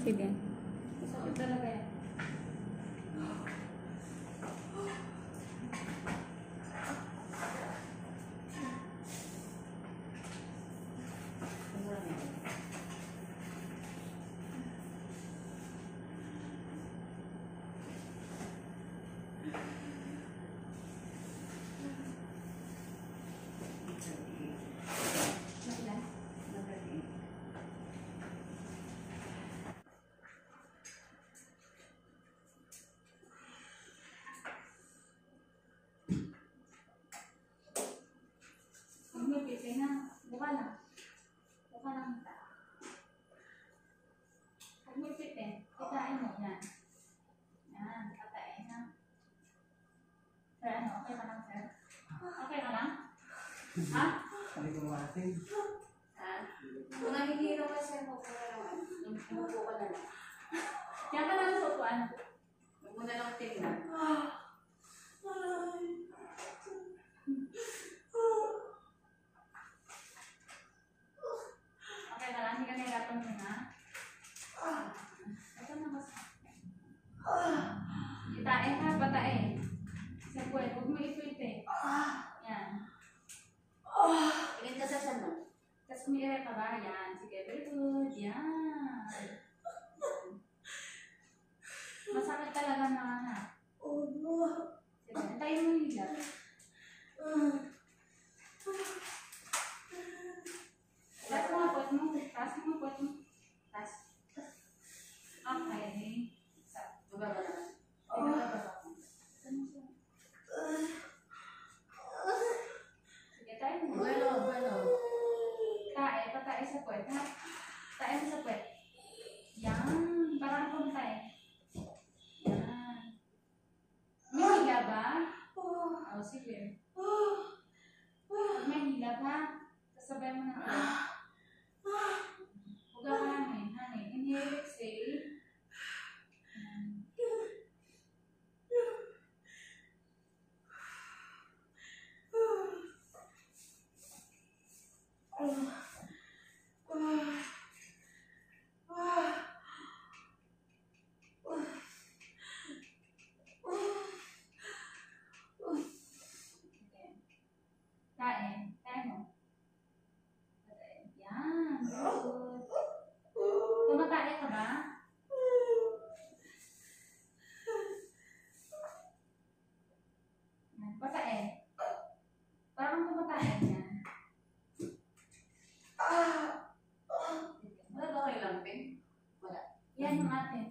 Sige. Sakit talaga yan. Umipit na. Buka na. Buka na kita. Umipit eh. Kitain mo. Yan. Yan. Katain na. Sir, ano? Okay ka lang, sir? Okay ka lang? Ha? Sabi ko mating. Ha? Kung nahihiro ka sir, huwag mo na lang. Umupo ka na lang. Yan ka lang sa upuan. Huwag mo na lang tingnan. Okay ka lang? Hindi ka nahirapan mo na? Ito na mas. Kitain ha, patain. Sa puwet, huwag mo ipit eh. Yan. Tingin ka sa saan mo. Tapos umiire ka ba? Yan. Sige, very good. Yan. Masakit talaga na ha. Sige, antayin mo yung hilap. Taas mo ang pot mo. Taas mo ang pot mo. Taas. Okay. Baba na. Sige, tayo mo. Bueno. Tae, patae sa puwet, ha? Tae mo sa puwet. Yan. Parang puntay. Yan. May hila ba? Oh, sige. Pag may hila ha? Kasabay mo na puwet. Huwag ka hangin. Inhale, exhale. Yan. Tae mo. Yan. Good. Tumatae ka ba? Yan. Patae. Parang tumatae yan. Wala ba kayo lamping? Wala. Yan yung atin.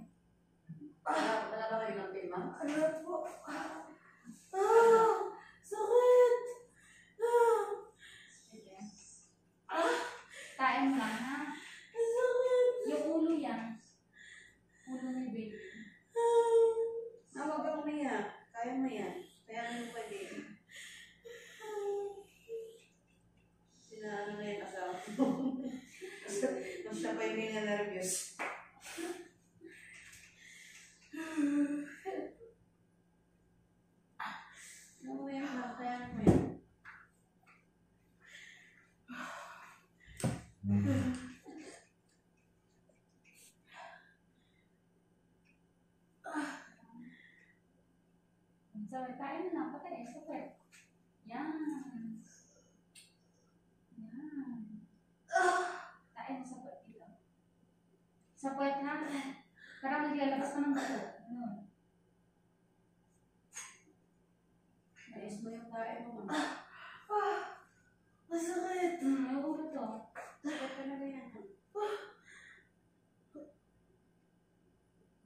Wala ba kayo lamping, ma'am? Sige. Tae mo lang ha. Yung ulo yan. Ulo ni baby. Huwag kang umiyak. Kaya mo yan. Kaya mo pwede. Sinaano na yung asawa mo. Mas siya pa yung mga nervous. Umiyak na. Kaya mo yan. So, tae mo lang. Patae sa puwet. Yan. Yan. Tae mo sa puwet dito. Sa puwet ha. Parang naglalabas ka ng bato. Ano? Nais mo yung tae mo, ma'am. Masakit. Yung ulo to. Kaya talaga yan.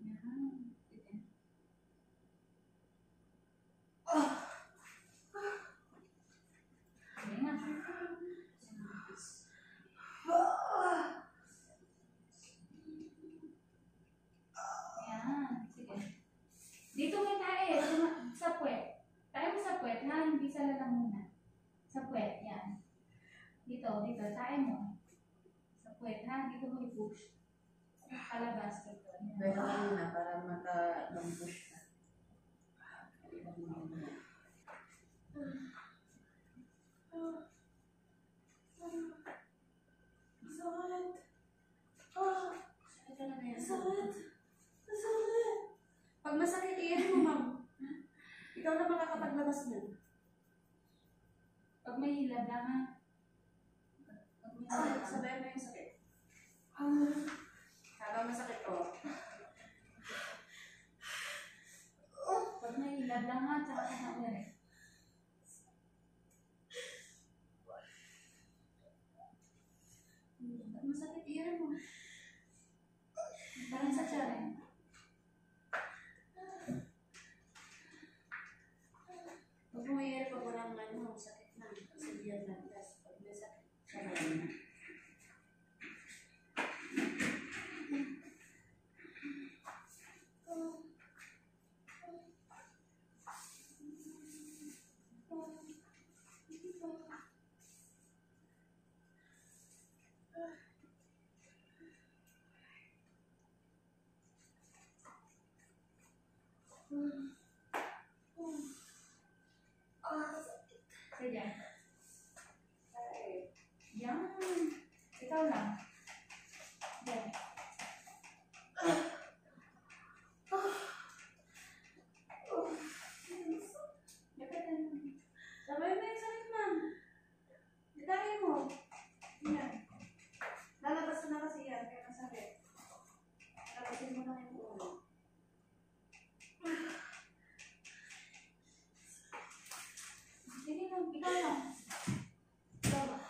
Yan. Sige. Sige nga. Yan. Sige. Dito may tae. Sa puwet. Tae mo sa puwet ha. Hindi sa lalamunan. Sa puwet. Yan. Dito. Tae mo. Sa puwet ha. Dito mo i-push. Palabas dito. Yan. Pero kanina, para maka-push ka. Sakit. Sakit talaga yan. Sakit. Ikaw na makakapaglabas niyan. Pag may hilab lang ha. Pag may hilab lang. Sabayan mo yung sakit. Habang masakit ko. Pag may hilab lang ha, tsaka ka na ulit. Pag masakit, iyan mo. Parang sa tiyan eh. Huwag mo mayroon pag walang ano, sakit na. Kasi diyan lang. Tapos pag may sakit, sabayan na. Sige. Yan. Ikaw lang. Yan. Sabayan mo yung sakit na. Ditahin mo. Yan. Lalabas na kasi yan, kaya masakit. Labasin mo lang yung ulo. Sige lang. Ikaw lang. Ikaw lang.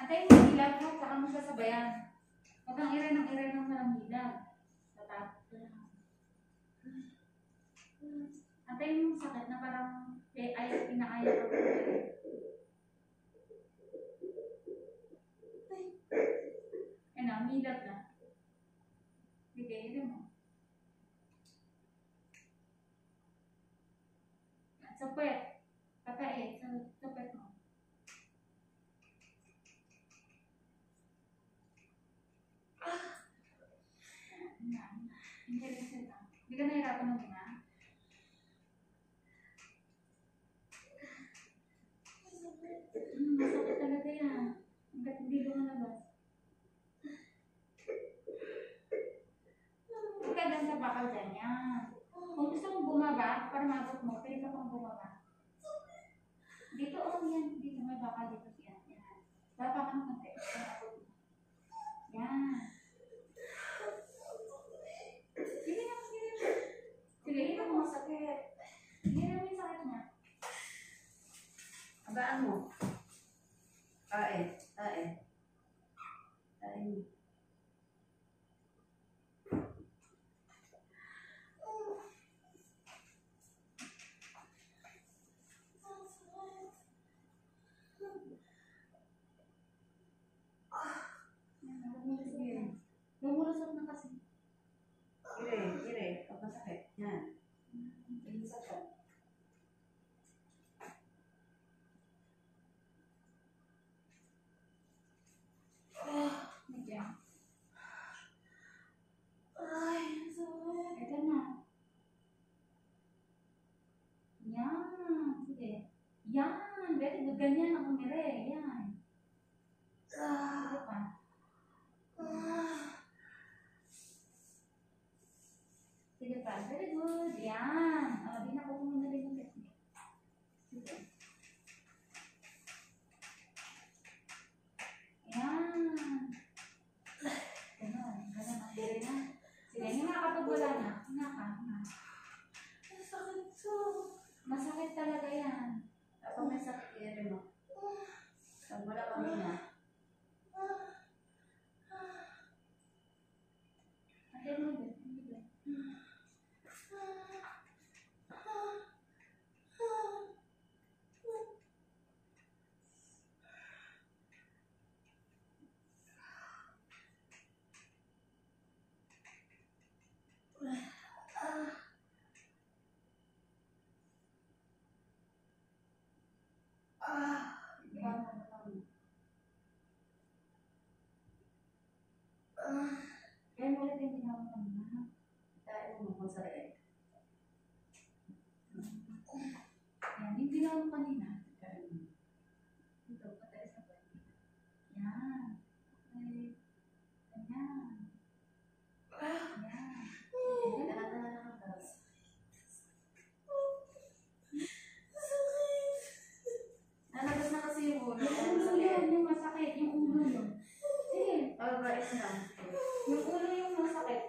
Antayin mo yung hilab mo, saka mo sasabayan. Huwag kang iray ng walang hilab. Tatapos ka lang. Antayin mo yung sakit na parang inaaya ka. Ayun na, may hilab na. Sige, iray mo. Sa puwet. Kakait. Sa puwet mo. Hindi ka nahirapan ng mga. Masakit talaga yan. Hanggat hindi lumalabas. Huwag ka dyan sa bakal dyan yan. Kung gusto mong bumaba, para mabot mo, pwede ka pang bumaba. Dito, yan. Dito, may bakal dito. Yan, yan. Baba ka ng konti. Yan. Sige lang, sige lang. Sige, Hindi inom mo mo. masakit. Sige lang yung sakit niya. Abaan mo. Tae. Tae. Tae mo. Lumulusot na kasi. Ire. Pag masakit. Yan. Ilisap ka. Medyo. Ay, sakit. Ito na. Yan. Sige. Yan. Very good. Ganyan ang umire. Yan. Sige pa. Sige pa. Very good. Yan. O, di na ko muna rin yung technique. Sige. Yan. Ganon. Ganon. Ang dire na. Sige. Hinga ka pag wala na. Hinga ka. Hinga. Sakit to. Masakit talaga yan. Kapag may sakit, ire mo. Pag wala kami na. Atay mo din. Sige. Kaya mo ulit yung ginawa mo na. Tae mo kung sakit. Yan. Yung ginawa mo kanina. Ito, patay sa balik. Yan. Okay. Yung ulo yung masakit.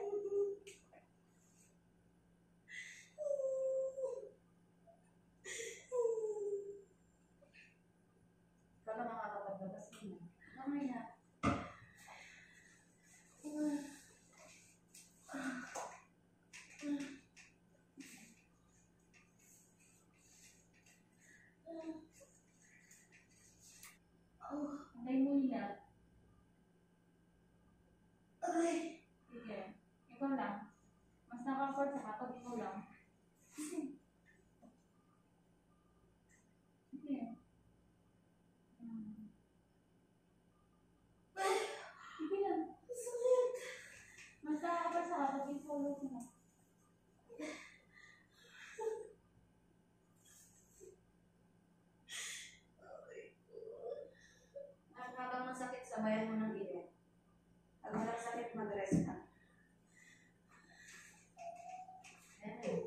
Kala makakapaglabas mo. Kamay na. Antay mo nila. Sige. Ikaw lang. Mas nakaka-afford sa kapag ikaw lang. Sige. Sige. Sige lang. Mas nakaka-afford sa kapag ikaw lang. At habang masakit, sabayan mo ng iyan. Pag walang sakit, mag-rest ka. Ayan.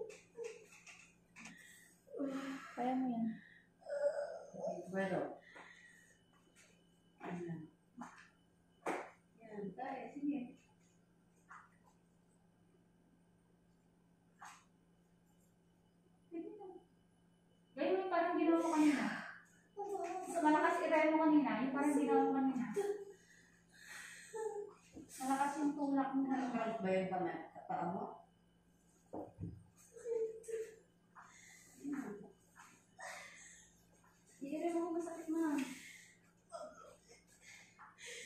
Kaya mo yan. Bueno. Ayan. Yan. Kaya, sige. Sige lang. Gawin mo yung parang ginawa mo kanina. Malakas i-try mo kanina. Yung parang ginawa mo kanina. Malakas yung tulak mo na. Balik ba yung paa mo? Hindi mo masakit na.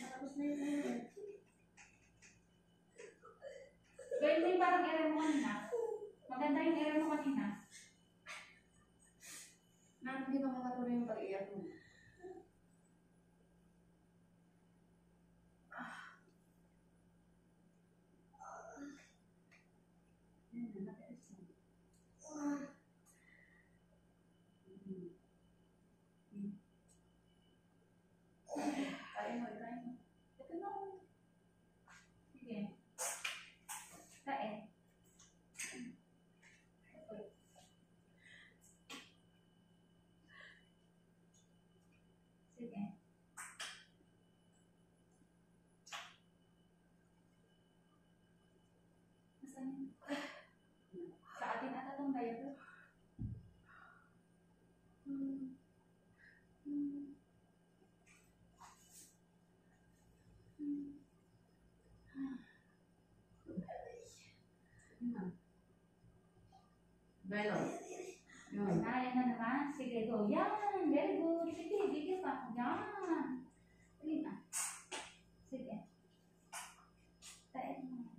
Matapos na yun. Gawin mo yung parang i-try mo kanina. Maganda yung i-try mo kanina. Na hindi ba makatuloy yung pag-iyak mo? Ayan, matiis na. Kaya mo, i-try mo. Ito na. Sige. Kain. Sige. Nasaan yun? Sa atin ata itong diaper. Belo. Yun. Yan na naman. Sige, go. Yan. Very good. Sige, gigil pa. Yan. Sige na. Sige. Tain mo.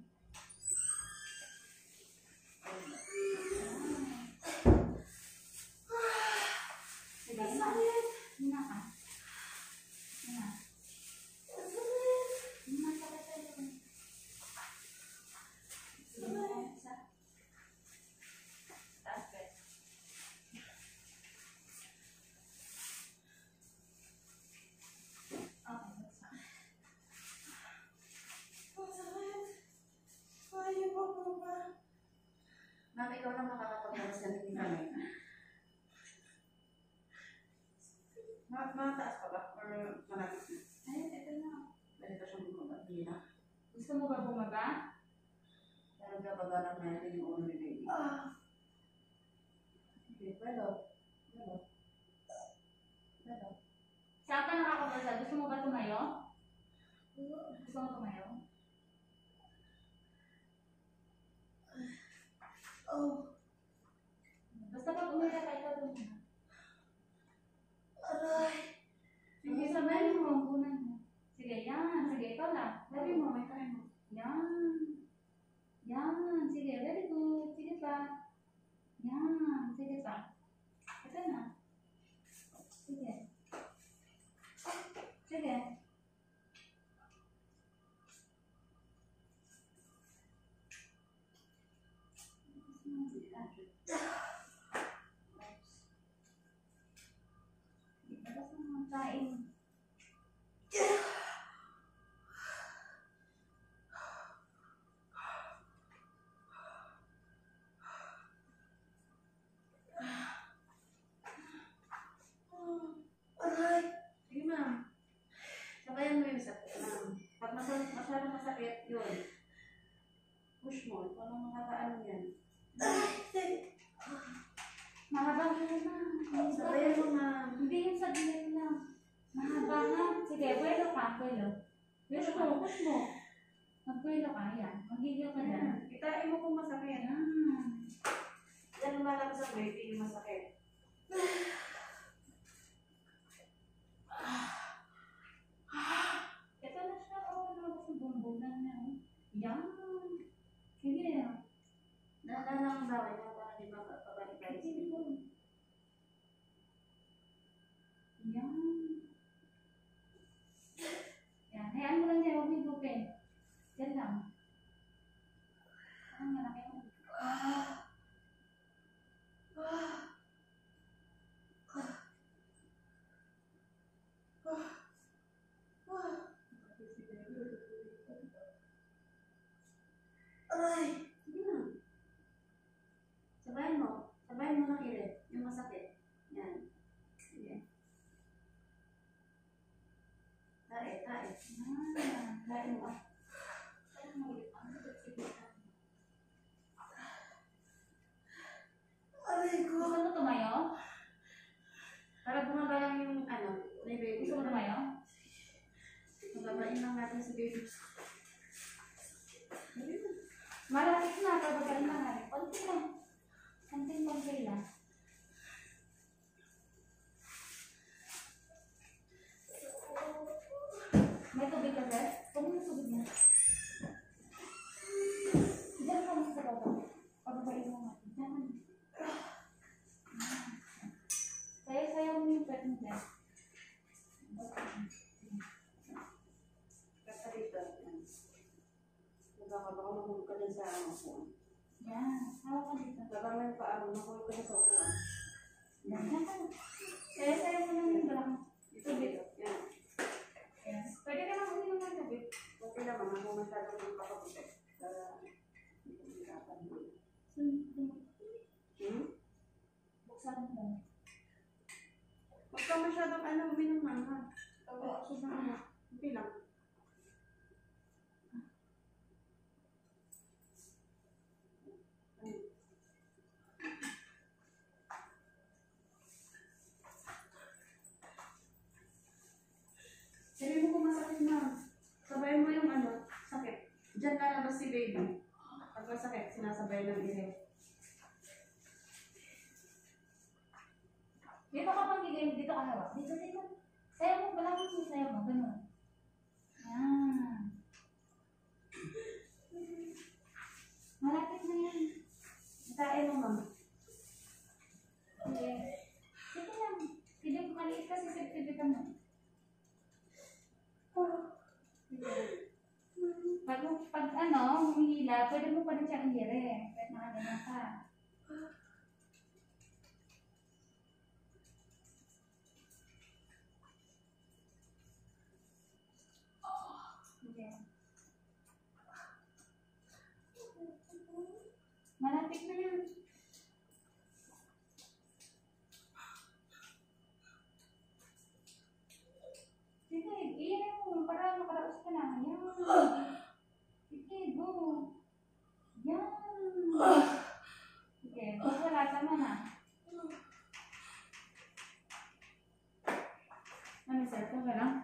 Sige, ina. Ina ka. Ina. Ina, sakit tayo. Sige, isa. Taas ka. Okay, that's fine. Ma'am, ikaw lang makakapaglamas na hindi kami. Mataas pa ba? Or malapit na? Ayun, ito na. Pwede ka siyang bumaba. Hindi na. Gusto mo ba bumaba? Parang gabaganap natin yung ulo ni baby. Okay, Belo. Belo. Belo. Saan ka nakakabasa? Gusto mo ba tumayo? Gusto mo tumayo? Basta pag umiyak ka, ikaw doon na. Sige, sabayin mo ang bunan mo. Sige, yan. Sige, ikaw lang. Sabi mo, may try mo. Yan. Yan. Sige, very good. Sige pa. Yan. Sige pa. Ito na. Sige. Sige. Tapos naman kain. Sige, ma'am. Sabayan mo yung sakit, ma'am. Pag masyadong masakit, masakit yun. Push mo. Ito nang makakaano yan. Mahaba ka na. Sabayan mo na. Hindi yun sa dilim lang. Mahaba nga. Sige, buwelo ka, buwelo. Push mo. Push mo. Magbuwelo ka, yan. Magigil ka dyan. Itain mo kung masakit. Yan. Yan lumalabas ang baby yung masakit. Ito na siya. Oh, lumabas ang bumbungan na. Yan. Hindi na. Dahan lang ang bawal na para di makapabalik-balik. Sige po. Yan. Yan. Hayaan mo lang dyan. Huwag may bupin. Yan lang. Ang malaki mo. Aray! Sige na. Sabayan mo. Sabayan mo ng irit. Yung masakit. Yan. Sige. Tae, tae. Tae mo. Aray ko! Gusto mo tumayo? Para bumaba lang yung ano, may baby. Gusto mo tumayo? Mababain lang natin si baby. Malapit na. Babagain na nga. Konti lang. Konti lang. May tubig ka, sir? Huwag mo tubig na. Diyan ka lang sa baba. Pabagain mo nga. Diyan. Sayaw-sayaw mo yung pet mo, sir. Kasa dito. Baka mahulog ka dyan sa ano po. Yan. Hawak ka dito. Baka may paano, mahulog ka dyan sa upuan. Yan. Yan ka. Sayaw-sayaw mo lang yung balang. Dito, dito. Yan. Yan. Pwede ka lang uminom ng tubig. Okay naman, ako masyadong magpapabuti. Para hindi ko mahirapan mo. Buksan mo. Huwag ka masyadong ano, uminom na ha. Ako na ano. Okay lang. Sabi mo kung masakit na. Sabayan mo yung ano, sakit. Diyan lalabas si baby. Pag masakit, sinasabay ng irit. Dito ka pang dito ka hawak. Dito. Sayaw mo. Wala mo susayaw mo. Ganun. Yan. Malapit na yan. Itain mo, ma'am. Okay. Sige lang. Hindi ko maliit kasi sensitivitan mo. Pag ano, humihila, pwede mo pa rin siyang ihiri. Kahit nakaganyan ka. Okay. Malapit na yan. Sige, iyan mo para makaraos ka na. Yan. Sige, go. Yan. Sige, wala, tama na. Ano, sir? Ito ka lang?